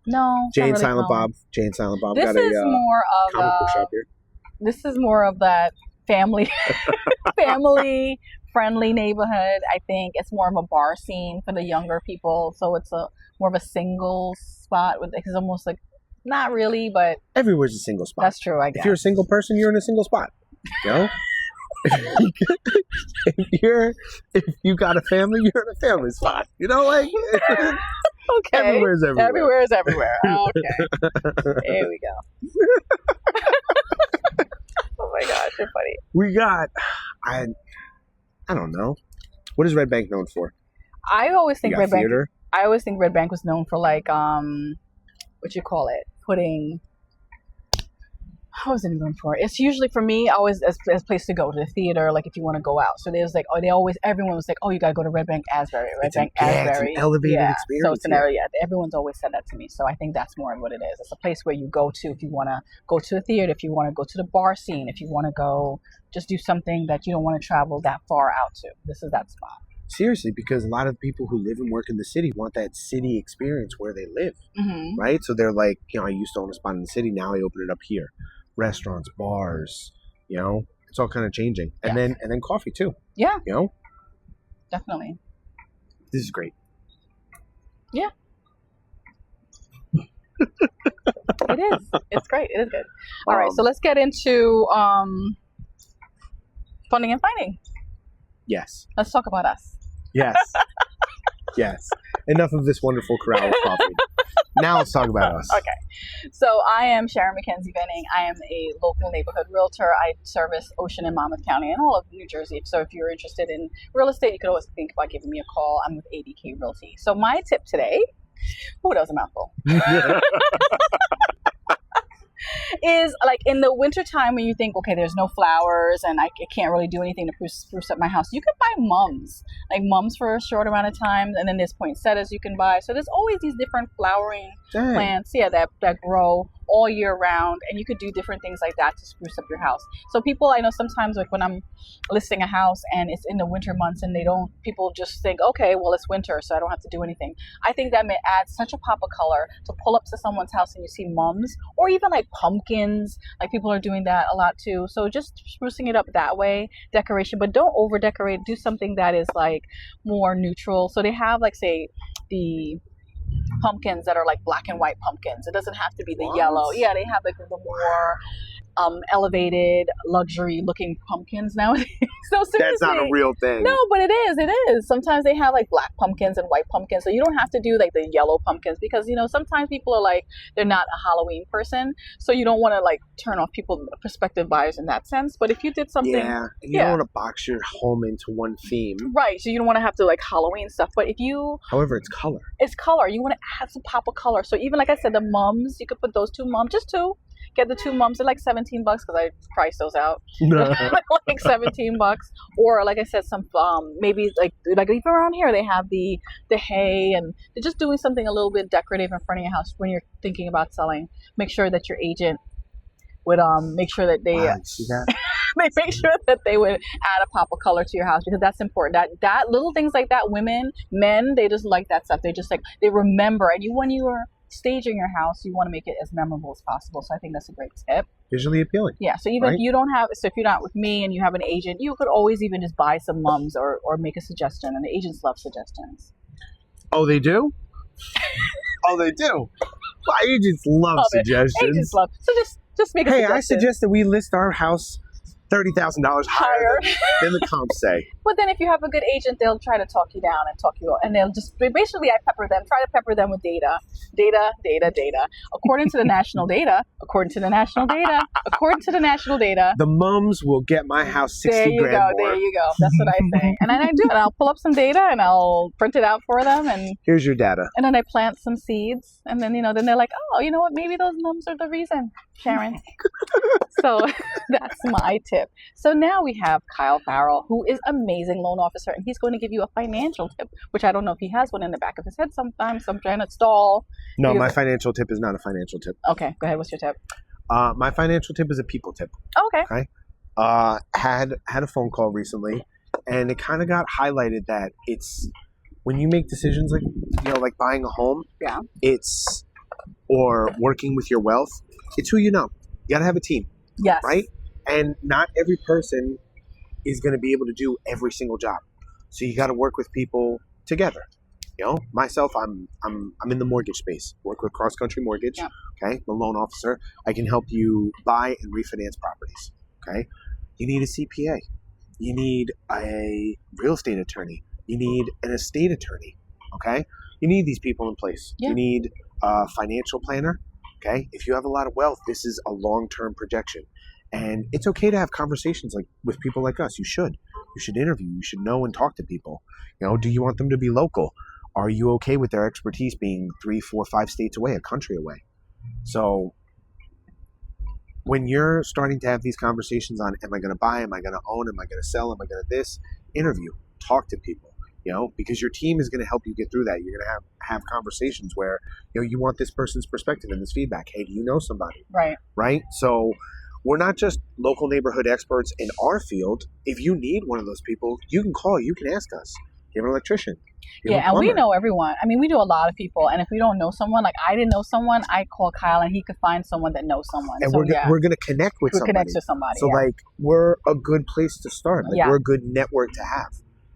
Speaker 2: Jay and Silent Bob. This
Speaker 1: got is more of
Speaker 2: comic book shop here.
Speaker 1: This is more of that family friendly neighborhood. I think it's more of a bar scene for the younger people. So it's more of a single spot it's almost like, not really, but
Speaker 2: everywhere's a single spot.
Speaker 1: That's true, I guess.
Speaker 2: If you're a single person, you're in a single spot. You know? if you got a family, you're in a family spot. You know, like
Speaker 1: okay.
Speaker 2: Everywhere's everywhere.
Speaker 1: Everywhere's everywhere. Okay. Here we go. Oh my gosh, you're funny.
Speaker 2: We got I don't know. What is Red Bank known for?
Speaker 1: I always think Red Bank was known for like what you call it? Putting, how was it known for? It's usually, for me, always as a place to go to the theater, like if you want to go out. So there's like, everyone was like, oh, you got to go to Red Bank Asbury.
Speaker 2: It's an elevated experience.
Speaker 1: So it's an area. Everyone's always said that to me. So I think that's more of what it is. It's a place where you go to if you want to go to a theater, if you want to go to the bar scene, if you want to go just do something that you don't want to travel that far out to. This is that spot.
Speaker 2: Seriously, because a lot of people who live and work in the city want that city experience where they live, right? So they're like, you know, I used to own a spot in the city, now I open it up here. Restaurants, bars, you know, it's all kind of changing. And then coffee too.
Speaker 1: Yeah.
Speaker 2: You know?
Speaker 1: Definitely.
Speaker 2: This is great.
Speaker 1: Yeah. It is. It's great. It is good. All right, so let's get into funding and finding.
Speaker 2: Yes.
Speaker 1: Let's talk about us.
Speaker 2: Yes. Yes. Enough of this wonderful corral of coffee. Now let's talk about us.
Speaker 1: Okay. So I am Sharon McKenzie Venning. I am a local neighborhood realtor. I service Ocean and Monmouth County and all of New Jersey. So if you're interested in real estate, you could always think about giving me a call. I'm with ADK Realty. So my tip today, that was a mouthful. Is like in the wintertime when you think, okay, there's no flowers and I can't really do anything to spruce up my house, you can buy mums for a short amount of time, and then there's poinsettias you can buy. So there's always these different flowering plants that grow all year round, and you could do different things like that to spruce up your house. So people, I know sometimes like when I'm listing a house and it's in the winter months and people just think, okay, well it's winter so I don't have to do anything. I think that may add such a pop of color to pull up to someone's house and you see mums or even like pumpkins. Like people are doing that a lot too. So just sprucing it up that way, decoration, but don't over decorate. Do something that is like more neutral. So they have like say the pumpkins that are like black and white pumpkins. It doesn't have to be the yellow. Yeah, they have like the more elevated, luxury-looking pumpkins nowadays. So seriously,
Speaker 2: that's not a real thing.
Speaker 1: No, but it is. It is. Sometimes they have like black pumpkins and white pumpkins, so you don't have to do like the yellow pumpkins because sometimes people are like they're not a Halloween person, so you don't want to like turn off people, prospective buyers in that sense. But if you did something,
Speaker 2: and you don't want to box your home into one theme,
Speaker 1: right? So you don't want to have to like Halloween stuff. But if you,
Speaker 2: however, it's color. It's
Speaker 1: color. You want to add some pop of color. So even like I said, the mums, you could put those 2 mums, just 2. Get the 2 mums. They're like $17 because I priced those out. Like $17, or like I said, some maybe like even around here they have the hay, and they're just doing something a little bit decorative in front of your house when you're thinking about selling. Make sure that your agent would make sure that they
Speaker 2: see that?
Speaker 1: they make sure that they would add a pop of color to your house because that's important. That little things like that, women, men, they just like that stuff. They just like they remember, and when you are staging your house, you want to make it as memorable as possible. So I think that's a great tip.
Speaker 2: Visually appealing.
Speaker 1: Yeah. So even if you don't have, so if you're not with me and you have an agent, you could always even just buy some mums or make a suggestion. And the agents love suggestions.
Speaker 2: Oh, they do? Oh, they do. My agents love suggestions.
Speaker 1: Agents love. So just make a suggestion.
Speaker 2: Hey, I suggest that we list our house $30,000 higher than the comps say.
Speaker 1: But then if you have a good agent, they'll try to talk you down and they'll just basically I try to pepper them with data. According to the national data,
Speaker 2: the mums will get my house 60 grand more.
Speaker 1: There you go. That's what I say. And then I do it. I'll pull up some data and I'll print it out for them. And
Speaker 2: here's your data.
Speaker 1: And then I plant some seeds. And then, then they're like, oh, you know what? Maybe those mums are the reason, Sharon. So that's my tip. So now we have Kyle Farrell, who is amazing loan officer, and he's going to give you a financial tip, which I don't know if he has one in the back of his head sometimes. So I'm trying to stall.
Speaker 2: No, my financial tip is not a financial tip.
Speaker 1: Okay, go ahead. What's your tip?
Speaker 2: My financial tip is a people tip.
Speaker 1: Okay.
Speaker 2: Had a phone call recently, and it kind of got highlighted that it's when you make decisions like buying a home, or working with your wealth, it's who you know. You got to have a team.
Speaker 1: Yes.
Speaker 2: Right? And not every person is going to be able to do every single job. So you got to work with people together. Myself, I'm in the mortgage space. Work with Cross Country Mortgage.
Speaker 1: Yep.
Speaker 2: Okay, the loan officer. I can help you buy and refinance properties. Okay, you need a CPA. You need a real estate attorney. You need an estate attorney. Okay, you need these people in place.
Speaker 1: Yeah.
Speaker 2: You need a financial planner. Okay, if you have a lot of wealth, this is a long-term projection. And it's okay to have conversations with people like us. You should interview. You should know and talk to people. Do you want them to be local? Are you okay with their expertise being 3, 4, 5 states away, a country away? So when you're starting to have these conversations on, am I going to buy? Am I going to own? Am I going to sell? Am I going to this? Interview. Talk to people. Because your team is going to help you get through that. You're going to have conversations where, you want this person's perspective and this feedback. Hey, do you know somebody?
Speaker 1: Right.
Speaker 2: Right? So we're not just local neighborhood experts in our field. If you need one of those people, you can call, you can ask us. You have an electrician.
Speaker 1: And we know everyone. I mean, we do a lot of people. And if we don't know someone, like I didn't know someone, I call Kyle and he could find someone that knows someone.
Speaker 2: And we're going to connect with somebody.
Speaker 1: Connect to somebody.
Speaker 2: So we're a good place to start. We're a good network to have.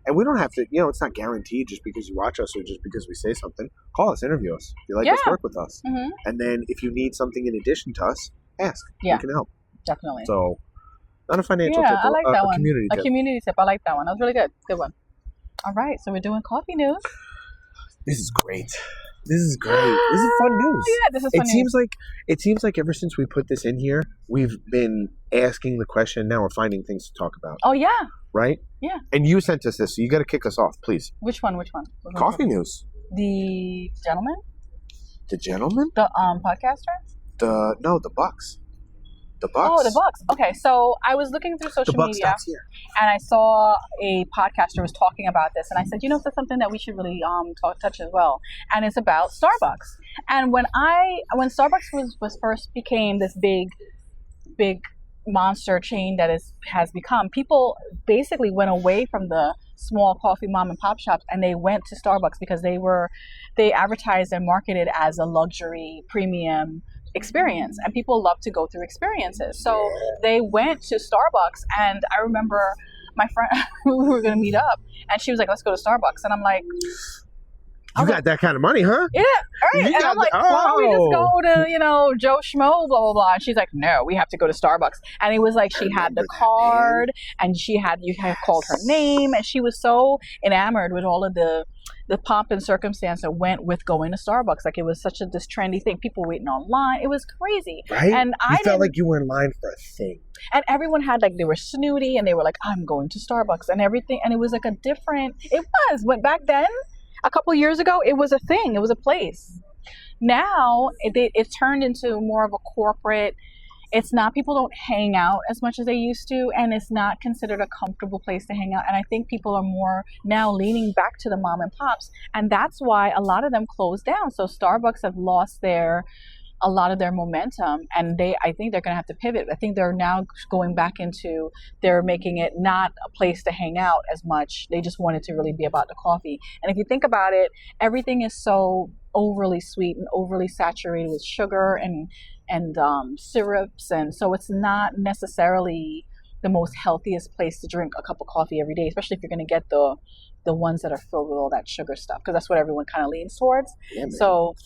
Speaker 2: And we don't have to, it's not guaranteed just because you watch us or just because we say something. Call us, interview us. If you like us, work with us.
Speaker 1: Mm-hmm.
Speaker 2: And then if you need something in addition to us, ask.
Speaker 1: Yeah.
Speaker 2: We can help.
Speaker 1: Definitely.
Speaker 2: So, not a financial tip.
Speaker 1: I like that one.
Speaker 2: Community tip.
Speaker 1: A community tip. I like that one. That was really good. Good one. All right. So we're doing coffee news.
Speaker 2: This is great. This is fun news.
Speaker 1: Yeah, this is fun news.
Speaker 2: It seems like ever since we put this in here, we've been asking the question. Now we're finding things to talk about.
Speaker 1: Oh, yeah.
Speaker 2: Right?
Speaker 1: Yeah.
Speaker 2: And you sent us this, so you got to kick us off, please.
Speaker 1: Which one?
Speaker 2: Coffee news.
Speaker 1: The gentleman?
Speaker 2: The gentleman?
Speaker 1: The podcaster?
Speaker 2: The Bucks. The Bucks.
Speaker 1: Oh, the Bucks. Okay, so I was looking through social media, and I saw a podcaster was talking about this, and I said, that's something that we should really touch as well. And it's about Starbucks. And when Starbucks was first became this big monster chain that has become, people basically went away from the small coffee mom and pop shops and they went to Starbucks because they advertised and marketed as a luxury premium experience, and people love to go through experiences. So they went to Starbucks, and I remember my friend we were going to meet up, and she was like, let's go to Starbucks, and I'm like,
Speaker 2: You got that kind of money, huh?
Speaker 1: Yeah, right. And I'm like, why don't we just go to, Joe Schmo, blah, blah, blah. And she's like, no, we have to go to Starbucks. And it was like she had the card and you had called her name. And she was so enamored with all of the pomp and circumstance that went with going to Starbucks. Like it was such this trendy thing. People waiting online. It was crazy.
Speaker 2: Right?
Speaker 1: And
Speaker 2: you felt like you were in line for a thing.
Speaker 1: And everyone had they were snooty and they were like, I'm going to Starbucks and everything. And it was like went back then. A couple of years ago, it was a thing. It was a place. Now, it turned into more of a corporate. It's not, people don't hang out as much as they used to, and it's not considered a comfortable place to hang out. And I think people are more now leaning back to the mom and pops. And that's why a lot of them closed down. So Starbucks have lost a lot of their momentum, and I think they're going to have to pivot. I think they're now going back into, they're making it not a place to hang out as much. They just want it to really be about the coffee. And if you think about it, everything is so overly sweet and overly saturated with sugar and syrups, and so it's not necessarily the most healthiest place to drink a cup of coffee every day, especially if you're going to get the ones that are filled with all that sugar stuff, because that's what everyone kind of leans towards. Yeah, so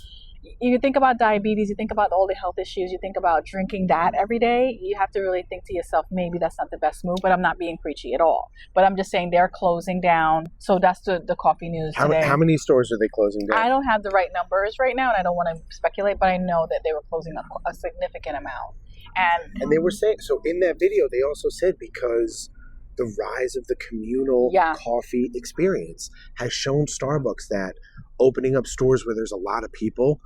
Speaker 1: you think about diabetes, you think about all the health issues, you think about drinking that every day, you have to really think to yourself, maybe that's not the best move. But I'm not being preachy at all. But I'm just saying they're closing down. So that's the coffee news today.
Speaker 2: How many stores are they closing down?
Speaker 1: I don't have the right numbers right now, and I don't want to speculate, but I know that they were closing a significant amount. And
Speaker 2: they were saying, so in that video, they also said because the rise of the communal coffee experience has shown Starbucks that opening up stores where there's a lot of people,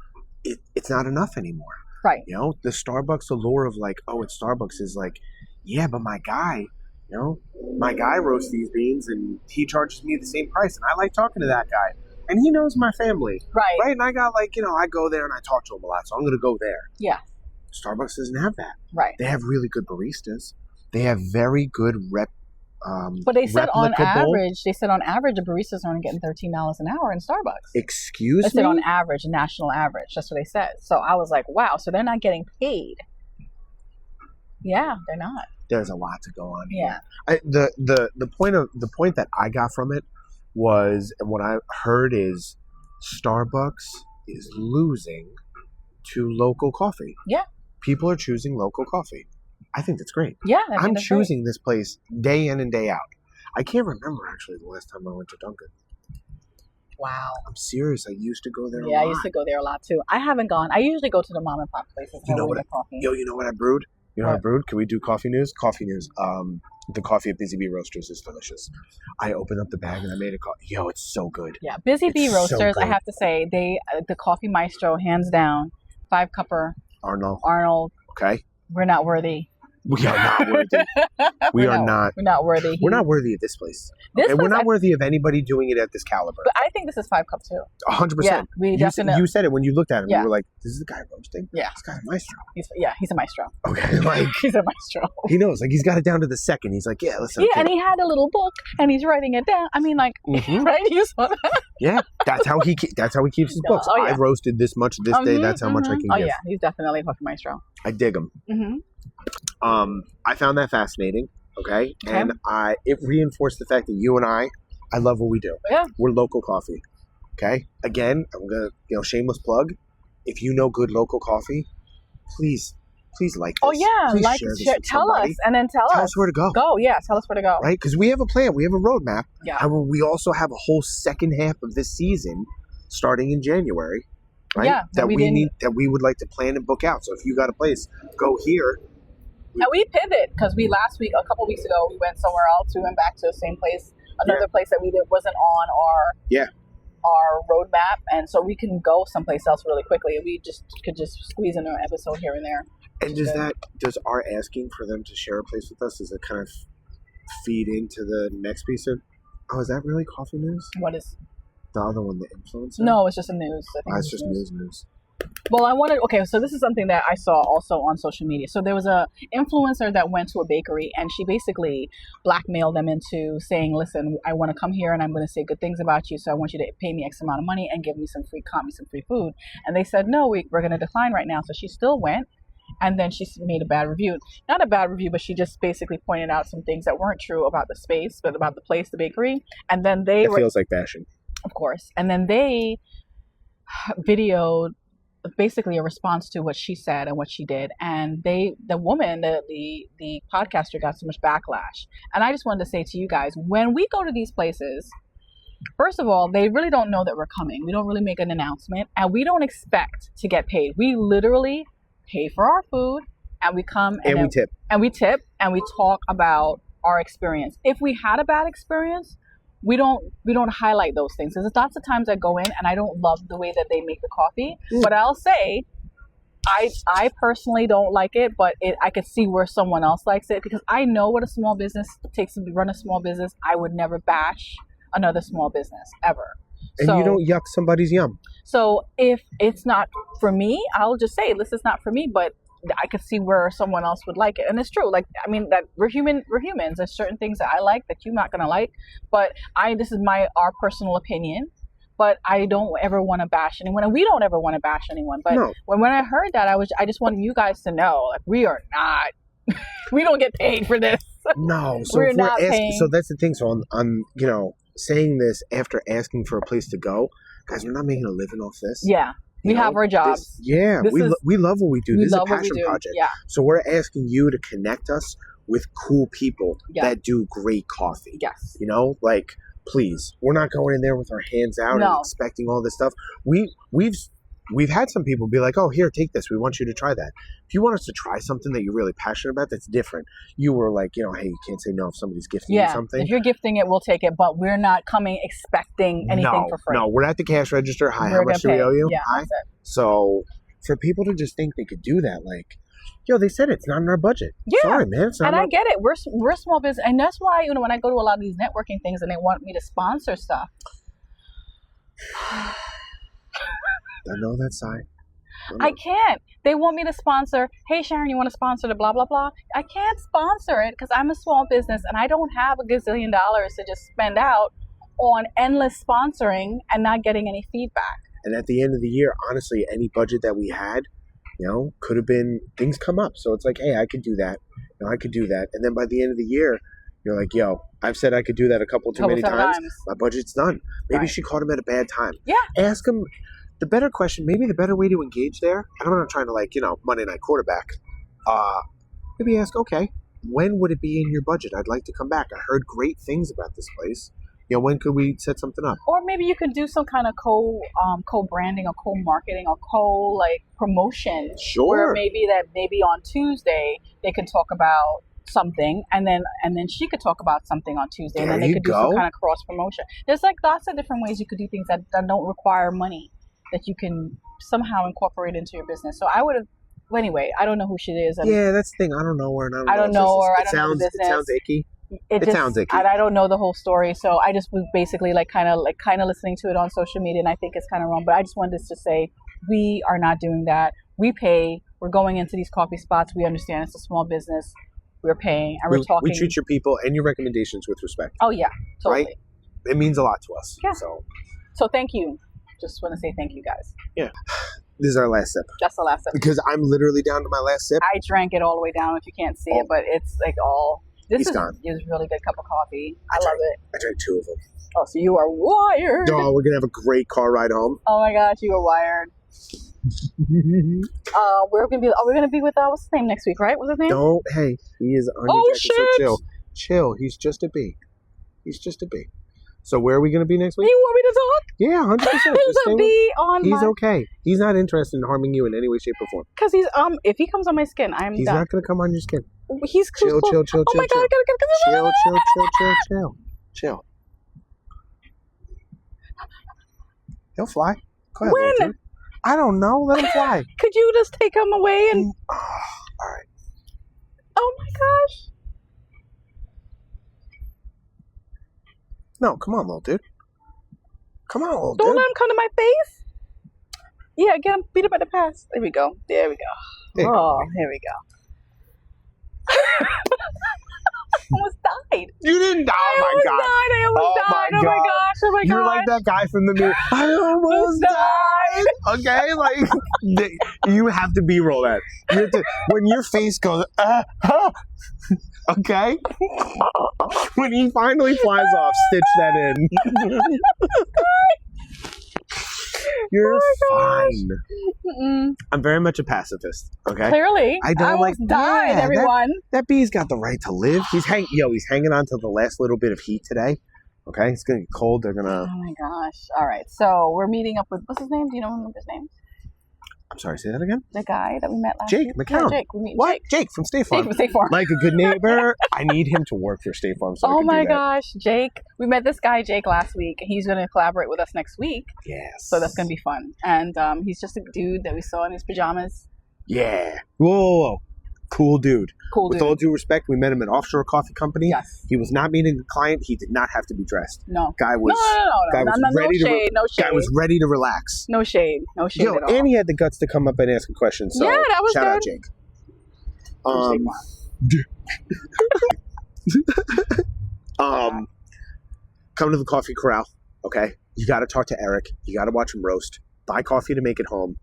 Speaker 2: it's not enough anymore.
Speaker 1: Right.
Speaker 2: The Starbucks allure of like, oh, it's Starbucks is like, yeah, but my guy roasts these beans and he charges me the same price. And I like talking to that guy. And he knows my family.
Speaker 1: Right.
Speaker 2: And I got I go there and I talk to him a lot. So I'm going to go there.
Speaker 1: Yeah.
Speaker 2: Starbucks doesn't have that.
Speaker 1: Right.
Speaker 2: They have really good baristas. They have very good
Speaker 1: but they said on average, the baristas are only getting $13 an hour in Starbucks.
Speaker 2: Excuse me?
Speaker 1: They said on average, national average. That's what they said. So I was like, wow, so they're not getting paid. Yeah, they're not.
Speaker 2: There's a lot to go on
Speaker 1: here.
Speaker 2: Yeah. The point that I got from it was, and what I heard is Starbucks is losing to local coffee.
Speaker 1: Yeah.
Speaker 2: People are choosing local coffee. I think that's great.
Speaker 1: Yeah,
Speaker 2: I'm choosing this place day in and day out. I can't remember actually the last time I went to Dunkin'.
Speaker 1: Wow.
Speaker 2: I'm serious. I used to go there a lot.
Speaker 1: Yeah, I used to go there a lot too. I haven't gone. I usually go to the mom and pop places.
Speaker 2: You know what I brewed? You know what I brewed? Can we do coffee news? Coffee news. The coffee at Busy Bee Roasters is delicious. I opened up the bag and I made a coffee. Yo, it's so good.
Speaker 1: Yeah, Busy Bee Roasters, so I have to say, the coffee maestro, hands down, 5-cupper. Arnold.
Speaker 2: Okay.
Speaker 1: We're not worthy.
Speaker 2: We are not worthy. We're
Speaker 1: not worthy.
Speaker 2: We're not worthy of this place. We're not worthy of anybody doing it at this caliber.
Speaker 1: But I think this is 5 cup too.
Speaker 2: 100%.
Speaker 1: Yeah,
Speaker 2: you said it when you looked at him. You were like, "This is the guy roasting."
Speaker 1: Yeah,
Speaker 2: this guy's a maestro.
Speaker 1: He's a maestro.
Speaker 2: Okay,
Speaker 1: he's a maestro.
Speaker 2: He knows. He's got it down to the second. He's like, "Yeah, listen."
Speaker 1: Yeah, and he had a little book and he's writing it down. I mean, right? You saw that?
Speaker 2: Yeah, that's how he keeps his books.
Speaker 1: Oh, yeah.
Speaker 2: I roasted this much this day. That's how much I can give.
Speaker 1: Oh yeah, he's definitely a coffee maestro.
Speaker 2: I dig him. I found that fascinating. Okay. And it reinforced the fact that you and I love what we do.
Speaker 1: Yeah.
Speaker 2: We're local coffee. Okay. Again, I'm gonna shameless plug. If you know good local coffee, please like this.
Speaker 1: Oh yeah,
Speaker 2: please share
Speaker 1: tell us, and then tell us
Speaker 2: where to go.
Speaker 1: Tell us where to go.
Speaker 2: Right, because we have a plan. We have a roadmap.
Speaker 1: Yeah.
Speaker 2: And we also have a whole second half of this season, starting in January. Right.
Speaker 1: Yeah.
Speaker 2: That we would like to plan and book out. So if you got a place, go here.
Speaker 1: And we pivot because a couple weeks ago, we went somewhere else. We went back to the same place, another place that wasn't on our roadmap, and so we can go someplace else really quickly. We could squeeze in an episode here and there.
Speaker 2: And does our asking for them to share a place with us, does it kind of feed into the next piece of? Oh, is that really coffee news?
Speaker 1: What is
Speaker 2: the other one? The influencer?
Speaker 1: No, it's just a news.
Speaker 2: It's just news.
Speaker 1: Well, so this is something that I saw also on social media. So there was a influencer that went to a bakery and she basically blackmailed them into saying, listen, I want to come here and I'm going to say good things about you. So I want you to pay me X amount of money and give me some free food. And they said, no, we're going to decline right now. So she still went. And then she made a bad review. Not a bad review, but she just basically pointed out some things that weren't true about the space, but about the place, the bakery. And then it
Speaker 2: feels like bashing.
Speaker 1: of course. And then they videoed basically a response to what she said and what she did. And the podcaster got so much backlash. And I just wanted to say to you guys, when we go to these places, first of all, they really don't know that we're coming. We don't really make an announcement, and we don't expect to get paid. We literally pay for our food, and we come
Speaker 2: and we tip.
Speaker 1: And we tip, and we talk about our experience. If we had a bad experience, we don't highlight those things. There's lots of times I go in and I don't love the way that they make the coffee, but I'll say I personally don't like it, but I could see where someone else likes it, because I know what a small business takes to run a small business. I would never bash another small business ever.
Speaker 2: And you don't yuck somebody's yum. So
Speaker 1: if it's not for me, I'll just say this is not for me, but I could see where someone else would like it. And it's true. Like, I mean, that we're humans. There's certain things that I like that you're not going to like, but this is our personal opinion, but I don't ever want to bash anyone, and we don't ever want to bash anyone. But no. when I heard that, I just wanted you guys to know, like, we are not, we don't get paid for this.
Speaker 2: No. So we're not paying. So that's the thing. So on saying this after asking for a place to go, guys, we're not making a living off this.
Speaker 1: Yeah. We have our jobs.
Speaker 2: We love what we do. This is a passion project.
Speaker 1: Yeah.
Speaker 2: So we're asking you to connect us with cool people that do great coffee.
Speaker 1: Yes.
Speaker 2: Like, please, we're not going in there with our hands out and expecting all this stuff. We've had some people be like, oh, here, take this. We want you to try that. If you want us to try something that you're really passionate about, that's different. You were like, hey, you can't say no if somebody's gifting you something.
Speaker 1: If you're gifting it, we'll take it. But we're not coming expecting anything for free.
Speaker 2: No, we're at the cash register. Hi, how much do we owe you?
Speaker 1: Yeah,
Speaker 2: Hi. So for people to just think they could do that, like, they said it's not in our budget.
Speaker 1: Yeah.
Speaker 2: Sorry, man.
Speaker 1: And I get it. We're a small business. And that's why, when I go to a lot of these networking things and they want me to sponsor stuff.
Speaker 2: I know that side.
Speaker 1: I can't. They want me to sponsor. Hey, Sharon, you want to sponsor the blah, blah, blah? I can't sponsor it because I'm a small business and I don't have a gazillion dollars to just spend out on endless sponsoring and not getting any feedback.
Speaker 2: And at the end of the year, honestly, any budget that we had, could have been, things come up. So it's like, hey, I could do that. I could do that. And then by the end of the year, you're like, I've said I could do that a couple too many times. My budget's done. Maybe she caught him at a bad time.
Speaker 1: Yeah.
Speaker 2: Ask him. The better question, maybe the better way to engage there, and I'm not trying to Monday night quarterback, maybe ask, okay, when would it be in your budget? I'd like to come back. I heard great things about this place. When could we set something up?
Speaker 1: Or maybe you could do some kind of co-branding or co-marketing or promotion.
Speaker 2: Sure.
Speaker 1: Where maybe on Tuesday they can talk about something, and then she could talk about something on Tuesday, and then they could do some kind of cross promotion. There's lots of different ways you could do things that don't require money, that you can somehow incorporate into your business. So I would have. Well, anyway, I don't know who she is.
Speaker 2: Yeah, that's the thing. I don't know her.
Speaker 1: I don't know her. I don't know the business.
Speaker 2: It sounds icky. It sounds icky.
Speaker 1: And I don't know the whole story, so I just was basically kind of listening to it on social media, and I think it's kind of wrong. But I just wanted to say we are not doing that. We pay. We're going into these coffee spots. We understand it's a small business. We're paying, and we're talking.
Speaker 2: We treat your people and your recommendations with respect.
Speaker 1: Oh yeah, totally.
Speaker 2: Right? It means a lot to us.
Speaker 1: Yeah. So thank you. Just want to say thank you, guys.
Speaker 2: Yeah. This is our last sip.
Speaker 1: That's the last sip.
Speaker 2: Because I'm literally down to my last sip.
Speaker 1: I drank it all the way down if you can't see it, but it's all... This is a really good cup of coffee. I love it.
Speaker 2: I drank 2 of them.
Speaker 1: Oh, so you are wired.
Speaker 2: Oh, we're going to have a great car ride home.
Speaker 1: Oh my gosh, you are wired. We're gonna be with what's his name next week, right? What's his name?
Speaker 2: Hey, he is on your jacket, so chill. He's just a B. So where are we going to be next week?
Speaker 1: You want me to talk?
Speaker 2: Yeah, 100%.
Speaker 1: There's a bee on
Speaker 2: He's okay. He's not interested in harming you in any way, shape, or form.
Speaker 1: Because if he comes on my skin,
Speaker 2: He's not going to come on your skin.
Speaker 1: He's
Speaker 2: chill.
Speaker 1: Oh my God, I
Speaker 2: gotta chill. He'll fly. Go ahead,
Speaker 1: when?
Speaker 2: I don't know. Let him fly.
Speaker 1: Could you just take him away and...
Speaker 2: all right.
Speaker 1: Oh my gosh.
Speaker 2: No, come on, little dude. Don't
Speaker 1: let him come to my face. Yeah, get him beat up at the pass. There we go. Here we go. I almost died.
Speaker 2: You didn't die. Oh my God.
Speaker 1: I almost died. Oh my gosh. Oh my God.
Speaker 2: You're like that guy from the movie. I almost died. Okay, you have to B-roll that. When your face goes, okay. When he finally flies off, stitch that in. You're
Speaker 1: gosh.
Speaker 2: fine.
Speaker 1: Mm-mm.
Speaker 2: I'm very much a pacifist. Okay.
Speaker 1: Clearly,
Speaker 2: I don't
Speaker 1: almost died.
Speaker 2: yeah,
Speaker 1: Everyone.
Speaker 2: That bee's got the right to live. He's hanging on to the last little bit of heat today. Okay, it's gonna get cold. They're gonna.
Speaker 1: Oh my gosh! All right, so we're meeting up with what's his name? Do you know his name?
Speaker 2: I'm sorry. Say that again.
Speaker 1: The guy that we met last
Speaker 2: Jake
Speaker 1: week.
Speaker 2: McCown.
Speaker 1: Yeah, Jake. We meet
Speaker 2: What? Jake from State Farm.
Speaker 1: Jake from State Farm.
Speaker 2: Like a good neighbor. I need him to work for State Farm. So I
Speaker 1: Oh
Speaker 2: can
Speaker 1: my
Speaker 2: do that.
Speaker 1: gosh, Jake! We met this guy Jake last week, and he's going to collaborate with us next week.
Speaker 2: Yes.
Speaker 1: So that's going to be fun. And he's just a dude that we saw in his pajamas.
Speaker 2: Yeah. Whoa. Cool dude.
Speaker 1: Cool
Speaker 2: With
Speaker 1: dude.
Speaker 2: all due respect, we met him at Offshore Coffee Company.
Speaker 1: Yes.
Speaker 2: He was not meeting a client. He did not have to be dressed.
Speaker 1: No.
Speaker 2: Guy was.
Speaker 1: No.
Speaker 2: Guy was ready
Speaker 1: no
Speaker 2: to.
Speaker 1: shade. No shade.
Speaker 2: Guy was ready to relax.
Speaker 1: No shade. No shade
Speaker 2: Yo,
Speaker 1: at all.
Speaker 2: and he had the guts to come up and ask a question. So
Speaker 1: Yeah, that was
Speaker 2: shout out
Speaker 1: good.
Speaker 2: Jake. Come to the Coffee Corral. Okay, you got to talk to Eric. You got to watch him roast. Buy coffee to make it home.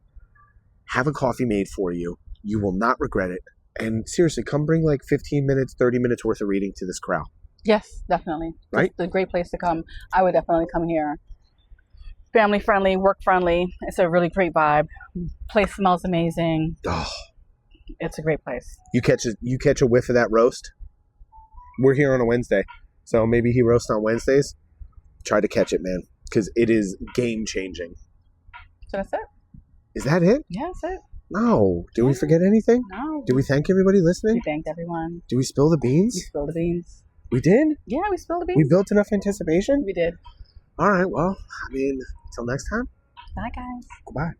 Speaker 2: Have a coffee made for you. You will not regret it. And seriously, come bring like 15 minutes, 30 minutes worth of reading to this corral.
Speaker 1: Yes, definitely.
Speaker 2: Right?
Speaker 1: It's a great place to come. I would definitely come here. Family friendly, work friendly. It's a really great vibe. Place smells amazing.
Speaker 2: Oh,
Speaker 1: It's a great place.
Speaker 2: you catch a whiff of that roast. We're here on a Wednesday, so maybe he roasts on Wednesdays. Try to catch it, man, because it is game changing.
Speaker 1: So that's it.
Speaker 2: Is that it?
Speaker 1: Yeah, that's it.
Speaker 2: No. Did we forget anything?
Speaker 1: No.
Speaker 2: Did we thank everybody listening?
Speaker 1: We thanked everyone.
Speaker 2: Did we spill the
Speaker 1: We
Speaker 2: beans?
Speaker 1: spilled the beans.
Speaker 2: We did?
Speaker 1: Yeah, we spilled the beans.
Speaker 2: We built enough anticipation?
Speaker 1: We did.
Speaker 2: All right, well, I mean, until next time,
Speaker 1: Bye, guys.
Speaker 2: goodbye.